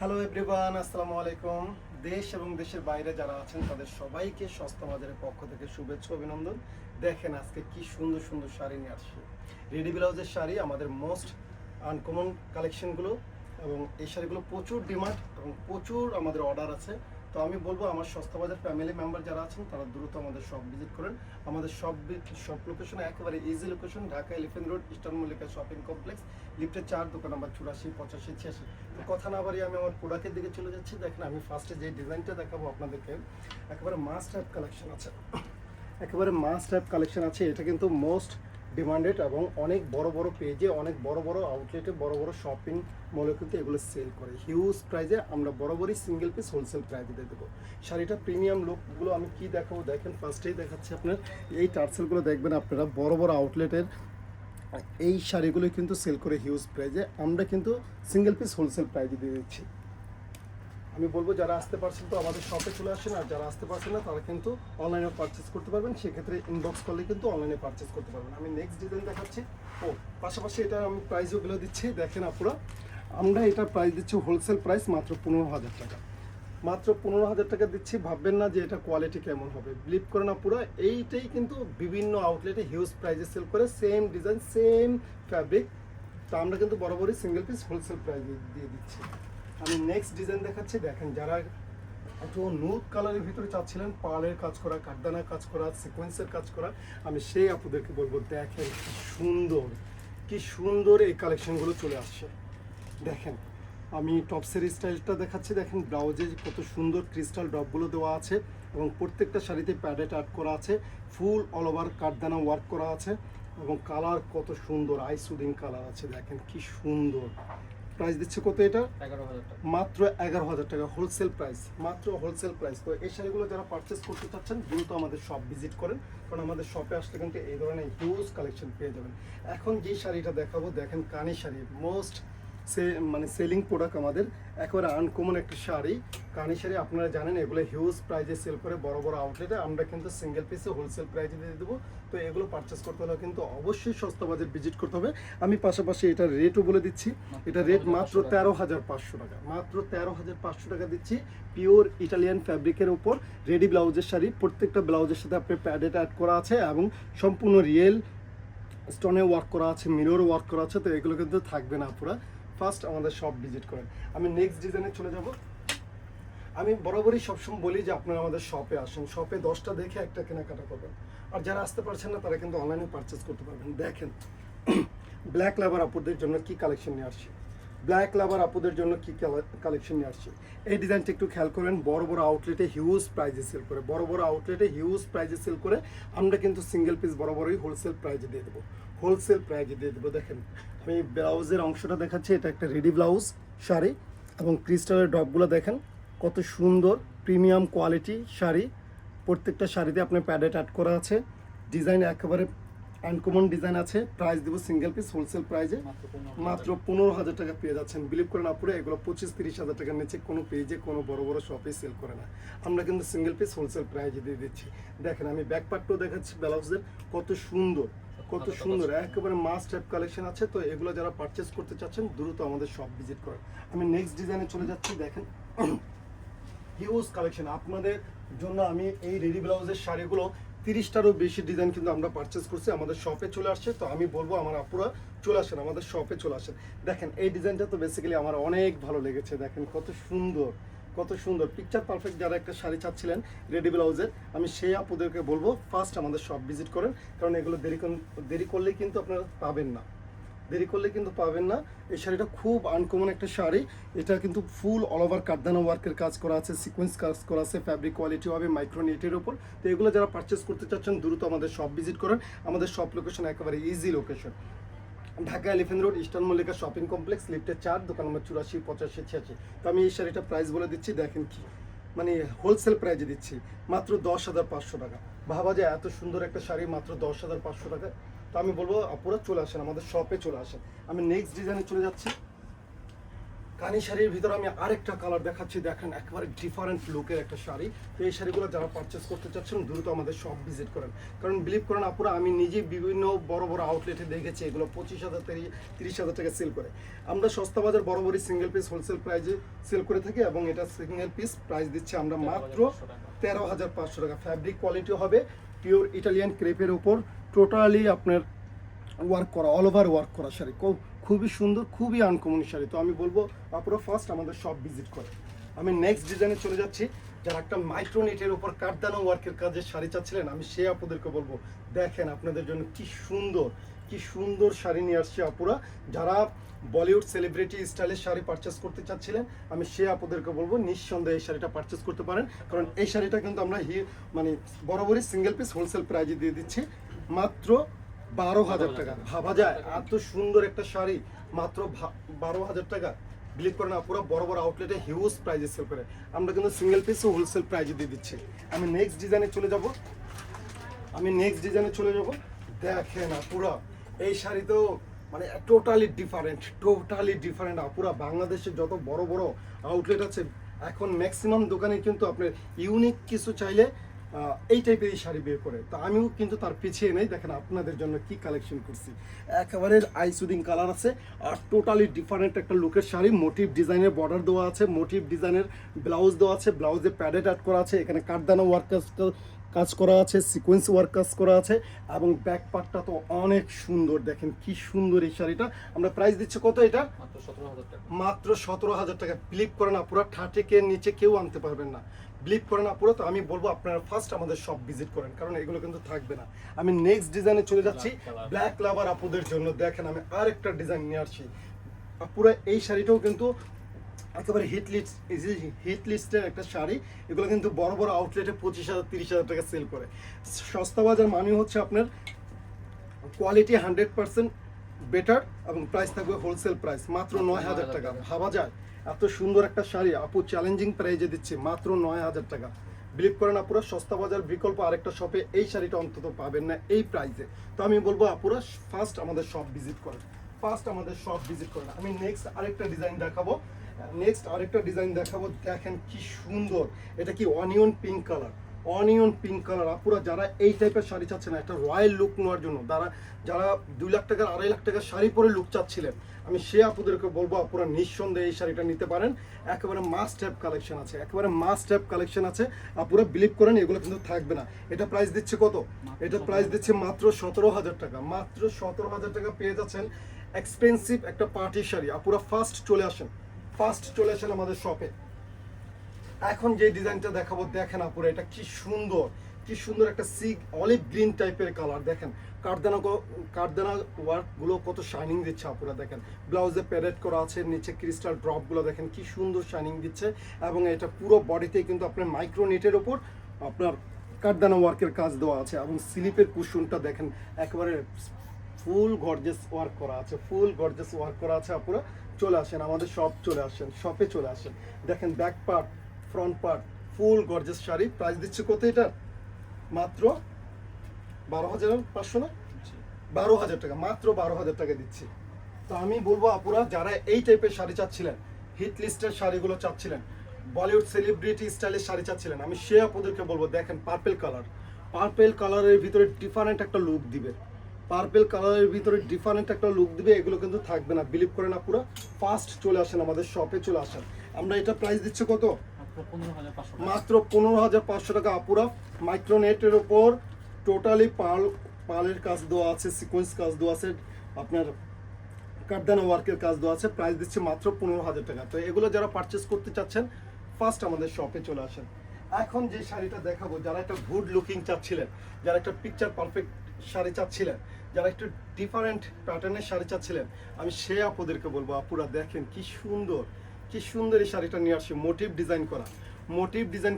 Hello everyone, আসসালামু আলাইকুম। দেশ এবং দেশের বাইরে যারা আছেন তাদের সবাইকে সস্তা বাজারের পক্ষ থেকে শুভেচ্ছা অভিনন্দন। দেখেন আজকে কি সুন্দর সুন্দর শাড়ি নিয়ে আসছি। রেডি ব্লাউজের শাড়ি আমাদের মোস্ট আনকমন কালেকশনগুলো, এবং এই শাড়িগুলো প্রচুর ডিমান্ড এবং প্রচুর আমাদের অর্ডার আছে। তো আমি বলবো আমার সস্তা বাজার ফ্যামিলি মেম্বার যারা আছেন তারা দ্রুত আমাদের শপ ভিজিট করেন। আমাদের শপ লোকেশন একেবারে easy location, Dhaka elephant road, eastern Mallika shopping complex, লিফটের 4, দোকান নাম্বার 84, 85, 86। কথা না বাড়িয়ে আমি আমার প্রোডাক্টের দিকে চলে যাচ্ছি। দেখেন আমি ফার্স্টে যে ডিজাইনটা দেখাবো আপনাদেরকে, একেবারে মাস্ট হ্যাভ কালেকশন আছে, একেবারে মাস্ট হ্যাভ কালেকশন আছে। এটা কিন্তু মোস্ট ডিমান্ডেড এবং অনেক বড় বড় পেজে, অনেক বড় বড় আউটলেটে, বড় বড় শপিং মলে কিন্তু এগুলো সেল করে হিউজ প্রাইজে। আমরা বরাবরই সিঙ্গেল পিস হোলসেল প্রাইজে দিয়ে দেবো। শাড়িটা প্রিমিয়াম লুকগুলো আমি কি দেখাবো দেখেন, ফার্স্টেই দেখাচ্ছি আপনার এই টার্সেলগুলো দেখবেন আপনারা বড় বড় আউটলেটের এই শাড়িগুলো কিন্তু সেল করে হিউজ প্রাইজে, আমরা কিন্তু সিঙ্গেল পিস হোলসেল প্রাইজে দিয়ে দিচ্ছি। আমি বলবো যারা আসতে পারছেন তো আমাদের শপে চলে আসেন, আর যারা আসতে পারছেন না তারা কিন্তু অনলাইনে পারচেস করতে পারবেন। সেক্ষেত্রে ইনবক্স করলে কিন্তু অনলাইনে পারচেস করতে পারবেন। আমি নেক্সট ডিজাইন দেখাচ্ছি। পাশাপাশি এটা আমি প্রাইসও বলে দিচ্ছি। দেখেন আপনারা, আমরা এটা প্রাইস দিচ্ছি হোলসেল প্রাইস মাত্র 15,000 টাকা, মাত্র 15,000 টাকা দিচ্ছি। ভাববেন না যে এটা কোয়ালিটি কেমন হবে, বিলিভ করে না পুরো। এইটাই কিন্তু বিভিন্ন আউটলেটে হিউজ প্রাইজে সেল করে, সেম ডিজাইন সেম ফ্যাব্রিক। তো আমরা কিন্তু বরাবরই সিঙ্গেল পিস হোলসেল প্রাইজে দিয়ে দিচ্ছি। আমি নেক্সট ডিজাইন দেখাচ্ছি। দেখেন যারা একটু নুড কালারের ভিতরে চাচ্ছিলেন, পার্লের কাজ করা, কাঠদানার কাজ করা, সিকোয়েন্সের কাজ করা, আমি সেই আপুদেরকে বলবো দেখেন কি সুন্দর, কি সুন্দর এই কালেকশনগুলো চলে আসছে। দেখেন আমি টপসের স্টাইলটা দেখাচ্ছি। দেখেন ব্লাউজে কত সুন্দর ক্রিস্টাল ড্রপগুলো দেওয়া আছে এবং প্রত্যেকটা শাড়িতে প্যাডেড আর্ট করা আছে, ফুল অল ওভার কাঠদানা ওয়ার্ক করা আছে এবং কালার কত সুন্দর আই সুদিং কালার আছে। দেখেন কি সুন্দর। প্রাইস দিচ্ছে কত এটা? 11,000 টাকা। মাত্র 11,000 টাকা হোলসেল প্রাইস, মাত্র হোলসেল প্রাইস। তো এই শাড়িগুলো যারা পারচেস করতে চাচ্ছেন দ্রুত আমাদের শপ ভিজিট করেন, কারণ আমাদের শপে আসলে কিন্তু এই ধরনের হিউজ কালেকশন পেয়ে যাবেন। এখন যে শাড়িটা দেখাবো দেখেন কানি শাড়ি, মোস্ট সেলিং প্রোডাক্ট আমাদের, একেবারে আনকমন একটা শাড়ি। কানি শাড়ি আপনারা জানেন এগুলো হিউজ প্রাইজে সেল করে বড় বড় আউটলেটে, আমরা কিন্তু সিঙ্গেল পিসে হোলসেল প্রাইজে দিয়ে দেবো। তো এগুলো পারচেস করতে হলে কিন্তু অবশ্যই সস্তা বাজার ভিজিট করতে হবে। আমি পাশাপাশি এটার রেটও বলে দিচ্ছি। এটা রেট মাত্র 13,500 টাকা, মাত্র 13,500 টাকা দিচ্ছি। পিওর ইটালিয়ান ফ্যাব্রিকের উপর রেডি ব্লাউজের শাড়ি, প্রত্যেকটা ব্লাউজের সাথে আপনার প্যাডেড অ্যাড করা আছে এবং সম্পূর্ণ রিয়েল স্টোনে ওয়ার্ক করা আছে, মিরর ওয়ার্ক করা আছে। তো এগুলো কিন্তু থাকবে না পুরো। ফার্স্ট আমাদের শপ ভিজিট করেন। আমি নেক্সট ডিজাইনে চলে যাব। আমি বরাবরই সবসময় বলি যে আপনারা আমাদের শপে আসেন, শপে 10টা দেখে একটা কেনাকাটা করবেন। আর যারা আসতে পারছেন না তারা কিন্তু অনলাইনে পারচেস করতে পারবেন। দেখেন ব্ল্যাক লাভার আপুদের জন্য কি কালেকশন নিয়ে আসছি, ব্ল্যাক লাভার আপুদের জন্য কি কালেকশন নিয়ে আসছি। এই ডিজাইনটা একটু খেয়াল করেন। বড় বড় আউটলেটে হিউজ প্রাইজে সেল করে, বড় বড় আউটলেটে হিউজ প্রাইজে সেল করে, আমরা কিন্তু সিঙ্গেল পিস বরাবরই হোলসেল প্রাইজে দিয়ে দেবো, হোলসেল প্রাইজে দিয়ে দেবো। দেখেন আমি ব্লাউজের অংশটা দেখাচ্ছি। এটা একটা রেডি ব্লাউজ শাড়ি এবং ক্রিস্টালের ড্রপগুলো দেখেন কত সুন্দর, প্রিমিয়াম কোয়ালিটি শাড়ি। প্রত্যেকটা শাড়িতে আপনার প্যাডেড অ্যাড করা আছে, ডিজাইন একেবারে আনকমন ডিজাইন আছে। প্রাইস দেবো সিঙ্গেল পিস হোলসেল প্রাইজে মাত্র 15,000 টাকা পেয়ে যাচ্ছেন। বিলিভ করে না পুরো এগুলো 25-30 হাজার টাকার নিচে কোনো পেজে কোনো বড় বড় শপে সেল করে না, আমরা কিন্তু সিঙ্গেল পিস হোলসেল প্রাইজে দিয়ে দিচ্ছি। দেখেন আমি ব্যাক পার্টটাও দেখাচ্ছি ব্লাউজের, কত সুন্দর, কত সুন্দর, একেবারে মাস্ট হ্যাভ কালেকশন আছে। তো এগুলো যারা পারচেস করতে চাচ্ছেন দ্রুত আমাদের শপ ভিজিট করেন। আমি নেক্সট ডিজাইনে চলে যাচ্ছি। দেখেন হিউজ কালেকশন আপনাদের জন্য। আমি এই রেডি ব্লাউজের শাড়িগুলো 30টারও বেশি ডিজাইন কিন্তু আমরা পারচেস করছি, আমাদের শপে চলে আসছে। তো আমি বলবো আমার আপুরা চলে আসেন, আমাদের শপে চলে আসেন। দেখেন এই ডিজাইনটা তো বেসিক্যালি আমার অনেক ভালো লেগেছে। দেখেন কত সুন্দর, কত সুন্দর পিকচার পারফেক্ট। যারা একটা শাড়ি চাচ্ছিলেন রেডি ব্লাউজের, আমি সেই আপুদেরকে বলবো ফার্স্ট আমাদের শপ ভিজিট করেন, কারণ এগুলো দেরি করলেই কিন্তু আপনারা পাবেন না, দেরি করলে কিন্তু পাবেন না। এই শাড়িটা খুব আনকমন একটা শাড়ি। এটা কিন্তু ফুল অল ওভার কাঠদানা ওয়ার্কের কাজ করা আছে, সিকোয়েন্স কাজ করা আছে, ফ্যাব্রিক কোয়ালিটি হবে মাইক্রো নেটের উপর। তো এগুলো যারা পারচেস করতে চাচ্ছেন দ্রুত আমাদের শপ ভিজিট করেন। আমাদের শপ লোকেশন একেবারে easy location, Dhaka elephant road, eastern Mallika shopping complex, লিফটের 4, দোকান নম্বর 84, 85, 86। তো আমি এই শাড়িটা প্রাইস বলে দিচ্ছি। দেখেন কি মানে হোলসেল প্রাইজে দিচ্ছি মাত্র 10,500 টাকা। ভাবা যায় এত সুন্দর একটা শাড়ি মাত্র 10,500 টাকা। তো আমি বলবো আপুরা চলে আসেন, আমাদের শপে চলে আসেন। আমি নেক্সট ডিজাইনে চলে যাচ্ছি। কানি শাড়ির ভিতরে আমি আরেকটা কালার দেখাচ্ছি, দেখেন একেবারে ডিফারেন্ট লুকের একটা শাড়ি। তো এই শাড়িগুলো যারা পারচেস করতে চাচ্ছেন দ্রুত আমাদের শপ ভিজিট করেন, কারণ বিলিভ করেন আপুরা আমি নিজে বিভিন্ন বড় বড় আউটলেটে দেখেছি এগুলো 25,000 থেকে 30,000 টাকা সেল করে। আমরা সস্তা বাজার বরাবরই সিঙ্গেল পিস হোলসেল প্রাইসে সেল করে থাকি, এবং এটা সিঙ্গেল পিস প্রাইস দিচ্ছি আমরা মাত্র 13,500 টাকা। ফ্যাব্রিক কোয়ালিটি হবে পিওর ইটালিয়ান ক্রেপের উপর টোটালি আপনার ওয়ার্ক করা, অল ওভার ওয়ার্ক করা শাড়ি, খুবই সুন্দর, খুবই আনকমন শাড়ি। তো আমি বলবো আপনারা ফার্স্ট আমাদের শপ ভিজিট করে। আমি নেক্সট ডিজাইনে চলে যাচ্ছি। যারা একটা মাইক্রোনেটের উপর কাঠদানা ওয়ার্কের কাজে শাড়ি চাচ্ছিলেন, আমি সে আপুদেরকে বলবো দেখেন আপনাদের জন্য কি সুন্দর কি সুন্দর শাড়ি নিয়ে আসছে আপুরা। যারা বলিউড সেলিব্রিটি স্টাইলের শাড়ি পারচেস করতে চাচ্ছিলেন, আমি সে আপুদেরকে বলবো নিঃসন্দেহে এই শাড়িটা পারচেস করতে পারেন, কারণ এই শাড়িটা কিন্তু আমরা মানে বরাবরই সিঙ্গেল পিস হোলসেল প্রাইজে দিয়ে দিচ্ছি মাত্র 12,000 টাকা। ভাবা যায় এত সুন্দর একটা শাড়ি মাত্র 12,000 টাকা। বিলিভ করেন পুরো বড় বড় আউটলেটে হিউজ প্রাইজে সেল করে, আমরা কিন্তু সিঙ্গেল পিসও হোলসেল প্রাইজে দিয়ে দিচ্ছি। আমি নেক্সট ডিজাইনে চলে যাব। দেখেন পুরো এই শাড়ি তো মানে টোটালি ডিফারেন্ট আপুরা। বাংলাদেশে যত বড় বড় আউটলেট আছে এখন ম্যাক্সিমাম দোকানে কিন্তু আপনার ইউনিক কিছু চাইলে এই টাইপের শাড়ি বের করে। তো আমিও কিন্তু তার পিছিয়ে নেই। দেখেন আপনাদের জন্য কি কালেকশন করছি, একেবারে আই সুদিং কালার আছে আর টোটালি ডিফারেন্ট একটা লুকের শাড়ি। মোটিভ ডিজাইনের বর্ডার দেওয়া আছে, মোটিভ ডিজাইনের ব্লাউজ দেওয়া আছে, ব্লাউজে প্যাডেড আর্ট করা আছে, এখানে কাঠদানা ওয়ার্ক কাজ করা আছে, সিকোয়েন্স ওয়ার্ক কাজ করা আছে, এবং ব্যাক পার্টটা তো অনেক সুন্দর। দেখেন কি সুন্দর এই শাড়িটা। আমরা প্রাইস দিচ্ছি কত, এটা মাত্র 17,000 টাকা। বিলিভ করেন পুরো 30K এর নিচে কেউ আনতে পারবেন না। বিলিভ করেন পুরো। তো আমি বলবো আপনারা ফার্স্ট আমাদের শপ ভিজিট করেন, কারণ এগুলো কিন্তু থাকবে না। আমি নেক্সট ডিজাইনে চলে যাচ্ছি। ব্ল্যাক লাভার আপুদের জন্য দেখেন আমি আরেকটা ডিজাইন নিয়ে আসছি। পুরো এই শাড়িটাও কিন্তু একেবারে হিট লিস্টের একটা শাড়ি। এগুলো কিন্তু বড় বড় আউটলেটে 25,000 30,000 টাকা সেল করে। সস্তা বাজার মানে হচ্ছে আপনার কোয়ালিটি 100% বেটার, এবং প্রাইস থাকবে হোলসেল প্রাইস মাত্র 9,000 টাকা। ভাবা যায় এত সুন্দর একটা শাড়ি আপু চ্যালেঞ্জিং প্রাইজে দিচ্ছে মাত্র 9,000 টাকা। বিলিভ করেন আপুরা সস্তা বাজার বিকল্প আরেকটা শপে এই শাড়িটা অন্তত পাবেন না এই প্রাইসে। তো আমি বলবো আপুরা ফার্স্ট আমাদের শপ ভিজিট করেন, আমি নেক্সট আরেকটা ডিজাইন দেখাবো। দেখেন কি সুন্দর, এটা কি অনিয়ন পিঙ্ক কালার। আপুরা যারা এই টাইপের শাড়ি চাচ্ছেন একটা রয়্যাল লুক নেওয়ার জন্য, যারা 2 লাখ টাকার 2.5 লাখ টাকার শাড়ি পরে লুক চাচ্ছিলেন, আমি সে আপুদেরকে বলবো আপুরা নিঃসন্দেহে এই শাড়িটা নিতে পারেন। একেবারে মাস্ট হ্যাভ কালেকশন আছে আপুরা। বিলিভ করেন এগুলো কিন্তু থাকবে না। এটা প্রাইস দিচ্ছে কত, এটা প্রাইস দিচ্ছে মাত্র 17,000 টাকা। মাত্র 17,000 টাকা পেয়ে যাচ্ছেন এক্সপেন্সিভ একটা পার্টি শাড়ি। আপুরা ফার্স্ট চলে আসেন আমাদের শপে। এখন যে ডিজাইনটা দেখাবো দেখেন আপুরা, এটা কি সুন্দর একটা অলিভ গ্রিন টাইপের কালার। দেখেন কাঠদানা ওয়ার্ক গুলো কত শাইনিং দিচ্ছে আপুরা। দেখেন ব্লাউজে প্যারেড করা আছে, নিচে ক্রিস্টাল ড্রপ গুলো দেখেন কি সুন্দর শাইনিং দিচ্ছে, এবং এটা পুরো বডিতে কিন্তু আপনার মাইক্রো নেটের ওপর আপনার কাঠদানা ওয়ার্কের কাজ দেওয়া আছে, এবং স্লিপের কুশনটা দেখেন একেবারে ফুল গর্জিয়াস ওয়ার্ক করা আছে। আপুরা চলে আসেন আমাদের শপে চলে আসেন। দেখেন ব্যাক পার্ট ফ্রন্ট পার্ট ফুল গর্জিয়াস শাড়ি। প্রাইস দিচ্ছে কত, এটা মাত্র 12,500 না 12,000 টাকা। মাত্র 12,000 টাকা দিচ্ছি। তো আমি বলবো আপুরা যারা এই টাইপের শাড়ি চাচ্ছিলেন, হিট লিস্টের শাড়িগুলো চাচ্ছিলেন, বলিউড সেলিব্রিটি স্টাইলের শাড়ি চাচ্ছিলেন, আমি সে আপুদেরকে বলবো দেখেন পার্পেল কালারের ভিতরে ডিফারেন্ট একটা লুক দিবে। এগুলো কিন্তু থাকবে না। বিলিভ করেন আপুরা ফার্স্ট চলে আসেন আমাদের শপে চলে আসেন। আমরা এটা প্রাইস দিচ্ছি কত, মাত্র 15,500 টাকা। আপুরা মাইক্রোনেটের উপর টোটালি পার্লের কাজ দেওয়া আছে, সিকোয়েন্স কাজ দেওয়া আছে, আপনার কাঠদানা ওয়ার্কের কাজ দেওয়া আছে। প্রাইস দিচ্ছে মাত্র 15,000 টাকা। তো এগুলো যারা পারচেস করতে চাচ্ছেন ফার্স্ট আমাদের শপে চলে আসেন। এখন যে শাড়িটা দেখাবো, যারা একটা গুড লুকিং চাচ্ছিলেন, যারা একটা পিকচার পারফেক্ট শাড়ি চাচ্ছিলেন, যারা একটু ডিফারেন্ট প্যাটার্নের শাড়ি চাচ্ছিলেন, আমি সে আপুদেরকে বলবো আপুরা দেখেন কি সুন্দর এই শাড়িটা নিয়ে আসছি। মোটিভ ডিজাইন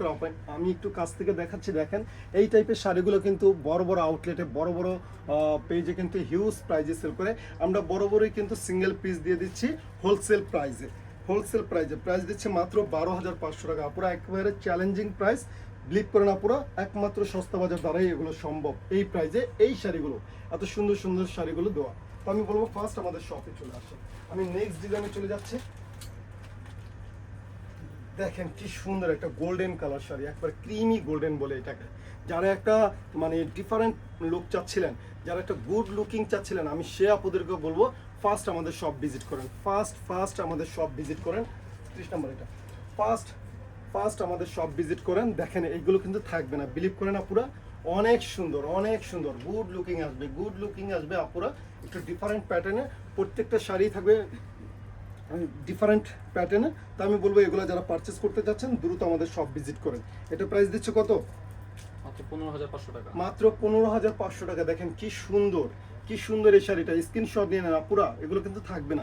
করা আমি একটু কাছ থেকে দেখাচ্ছি। দেখেন এই টাইপের শাড়িগুলো কিন্তু বড় বড় আউটলেটে বড় পেজে কিন্তু হিউজ প্রাইজে সেল করে। আমরা বড়ই কিন্তু সিঙ্গেল পিস দিয়ে দিচ্ছি হোলসেল প্রাইজে। প্রাইস দিচ্ছে মাত্র 12,500 টাকা। পুরো একেবারে চ্যালেঞ্জিং প্রাইস। বিলিভ করে না, পুরো একমাত্র সস্তা বাজার দ্বারাই এগুলো সম্ভব এই প্রাইজে এই শাড়িগুলো, এত সুন্দর শাড়িগুলো দেওয়া। তো আমি বলবো ফার্স্ট আমাদের শপে চলে আসে। আমি নেক্সট ডিজাইনে চলে যাচ্ছি। দেখেন কি সুন্দর একটা গোল্ডেন কালার শাড়ি, একবার ক্রিমি গোল্ডেন বলে এটাকে। যারা একটা মানে ডিফারেন্ট লুক চাচ্ছিলেন, যারা একটা গুড লুকিং চাচ্ছিলেন, আমি সে আপুদেরকে বলবো ফার্স্ট আমাদের শপ ভিজিট করেন, ফার্স্ট আমাদের শপ ভিজিট করেন। 30 নম্বর এটা, ফার্স্ট আমাদের শপ ভিজিট করেন। দেখেন এইগুলো কিন্তু থাকবে না, বিলিভ করেন আপুরা, অনেক সুন্দর গুড লুকিং আসবে আপুরা, একটু ডিফারেন্ট প্যাটার্নে প্রত্যেকটা শাড়ি থাকবে, ডিফারেন্ট প্যাটার্নে। তো আমি বলবো এগুলো যারা পারচেস করতে যাচ্ছেন দ্রুত আমাদের শপ ভিজিট করেন। এটা প্রাইস দিচ্ছে কত? মাত্র 15,500 টাকা। মাত্র 15,500 টাকা। দেখেন কি সুন্দর এই শাড়িটা, স্ক্রিনশট নিয়ে নেন আপুরা, এগুলো কিন্তু থাকবে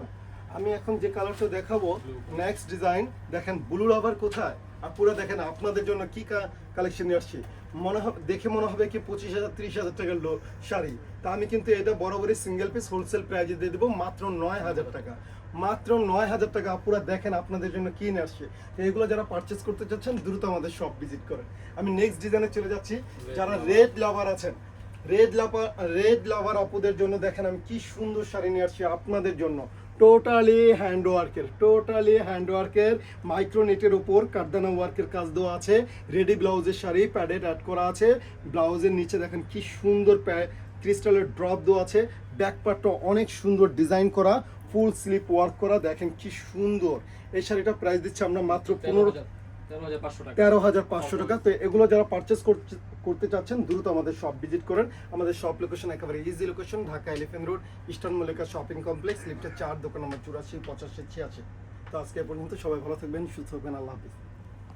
না। আমি এখন যে কালারটা দেখাবো নেক্সট ডিজাইন, দেখেন ব্লুর আবার কোথায় আপুরা, দেখেন আপনাদের জন্য কি কালেকশন নিয়ে আসছি। দেখে মনে হবে কি 25,000 30,000 টাকার শাড়ি, তা আমি কিন্তু এটা বরাবরই সিঙ্গেল পিস হোলসেল প্রাইজে দিয়ে দেবো মাত্র 9,000 টাকা। মাত্র 9,000 টাকা আপুরা, দেখেন আপনাদের জন্য কি নিয়ে আসছে। তো এগুলো যারা পারচেস করতে চাচ্ছেন দ্রুত আমাদের শপ ভিজিট করেন। আমি নেক্সট ডিজাইনে চলে যাচ্ছি। যারা রেড লাভার আছেন, রেড লাভার আপুদের জন্য দেখেন আমি কি সুন্দর শাড়ি নিয়ে আসছি আপনাদের জন্য। টোটালি হ্যান্ডওয়ার্কের মাইক্রো নেটের উপর কারদানা ওয়ার্কের কাজ দেওয়া আছে। রেডি ব্লাউজের শাড়ি, প্যাডেড অ্যাড করা আছে। ব্লাউজের নিচে দেখেন কি সুন্দর ক্রিস্টালের ড্রপ দেওয়া আছে। ব্যাক পার্টটা অনেক সুন্দর ডিজাইন করা, ফুল স্লিপ ওয়ার্ক করা, দেখেন কি সুন্দর। এই শাড়িটা প্রাইস দিচ্ছি আমরা মাত্র 13,500 টাকা। তো এগুলো যারা পারচেস করতে চাচ্ছেন দ্রুত আমাদের শপ ভিজিট করেন। আমাদের শপ লোকেশন একেবারে easy location, Dhaka elephant road, eastern Mallika shopping complex, লিফটের 4, দোকান নম্বর 84, 85, 86। তো আজকে এ পর্যন্ত, সবাই ভালো থাকবেন, সুস্থ থাকবেন, আল্লাহ হাফিজ।